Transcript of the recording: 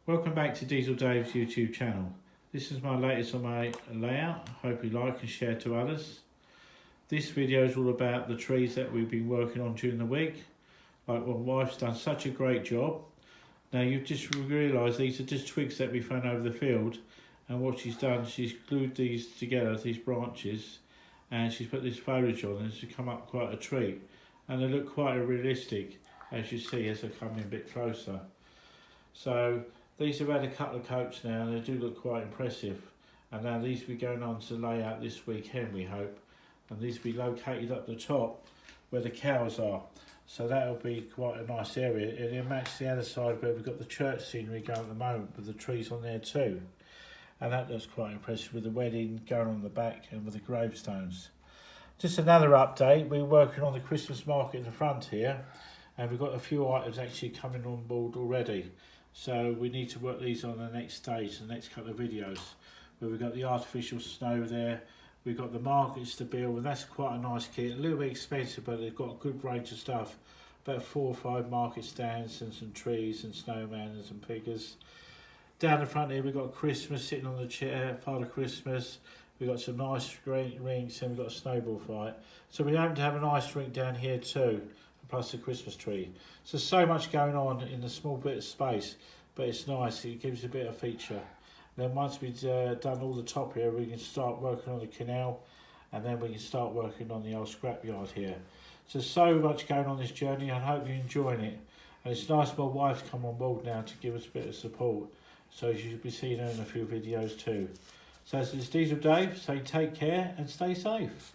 Welcome back to Diesel Dave's YouTube channel. This is my latest on my layout. Hope you like and share to others. This video is all about the trees that we've been working on during the week. Like my wife's done such a great job. Now you've just realised these are just twigs that we found over the field, and what she's done, she's glued these together, these branches, and she's put this foliage on and it's come up quite a tree, and they look quite realistic as you see as they come in a bit closer. So these have had a couple of coats now and they do look quite impressive, and now these will be going on to lay out this weekend, we hope, and these will be located up the top where the cows are, so that'll be quite a nice area, and it'll match the other side where we've got the church scenery going at the moment with the trees on there too, and that looks quite impressive with the wedding going on the back and with the gravestones. Just another update, we're working on the Christmas market in the front here, and we've got a few items actually coming on board already. So we need to work these on the next stage, the next couple of videos, where we've got the artificial snow there, we've got the markets to build, and that's quite a nice kit, a little bit expensive, but they've got a good range of stuff, about 4 or 5 market stands and some trees and snowmen and some figures. Down the front here we've got Christmas sitting on the chair, Father Christmas, we've got some nice rinks, and we've got a snowball fight. So we aim to have an ice rink down here too, plus the Christmas tree. So much going on in a small bit of space, but it's nice, it gives a bit of feature. Then once we've done all the top here, we can start working on the canal, and then we can start working on the old scrapyard here. So much going on this journey, I hope you're enjoying it. And it's nice my wife's come on board now to give us a bit of support, so you should be seeing her in a few videos too. So this is Diesel Dave, say take care and stay safe.